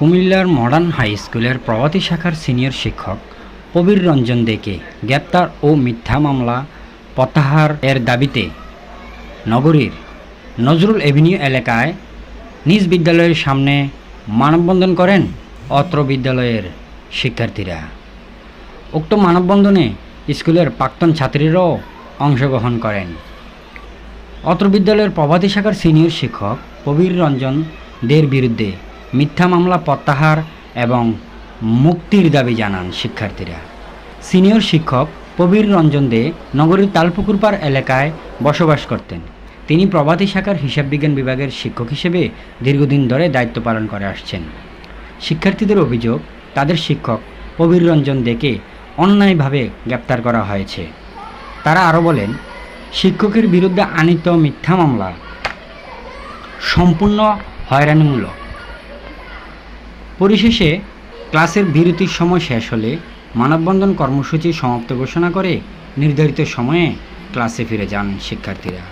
কুমিল্লার modern high স্কুলের প্রভাতী শাখার সিনিয়র শিক্ষক প্রবীর রঞ্জন দেকে গ্রেপ্তার ও মিথ্যা মামলা প্রত্যাহার এর দাবিতে নগরীর নজরুল এভিনিউ এলাকায় নিজ বিদ্যালয়ের সামনে মানববন্ধন করেন অত্র বিদ্যালয়ের শিক্ষার্থীরা। উক্ত মানববন্ধনে স্কুলের প্রাক্তন ছাত্রীরাও অংশগ্রহণ করেন। অত্র বিদ্যালয়ের প্রভাতী শাখার সিনিয়র শিক্ষক প্রবীর রঞ্জন দের বিরুদ্ধে মিথ্যা মামলা প্রত্যাহার এবং মুক্তির দাবি জানান শিক্ষার্থীরা। সিনিয়র শিক্ষক প্রবীর রঞ্জন দে নগরীর তালপুকুরপাড় এলাকায় বসবাস করতেন। তিনি প্রভাতী শাখার হিসাব বিজ্ঞান বিভাগের শিক্ষক হিসেবে দীর্ঘদিন ধরে দায়িত্ব পালন করে আসছেন। শিক্ষার্থীদের অভিযোগ, তাদের শিক্ষক প্রবীর রঞ্জন দেকে অন্যায়ভাবে গ্রেপ্তার করা হয়েছে। তারা আরও বলেন, শিক্ষকের বিরুদ্ধে আনীত মিথ্যা মামলা সম্পূর্ণ হয়রানিমূলক। পরিশেষে ক্লাসের বিরতির সময় শেষ হলে মানববন্ধন কর্মসূচি সমাপ্ত ঘোষণা করে নির্ধারিত সময়ে ক্লাসে ফিরে যান শিক্ষার্থীরা।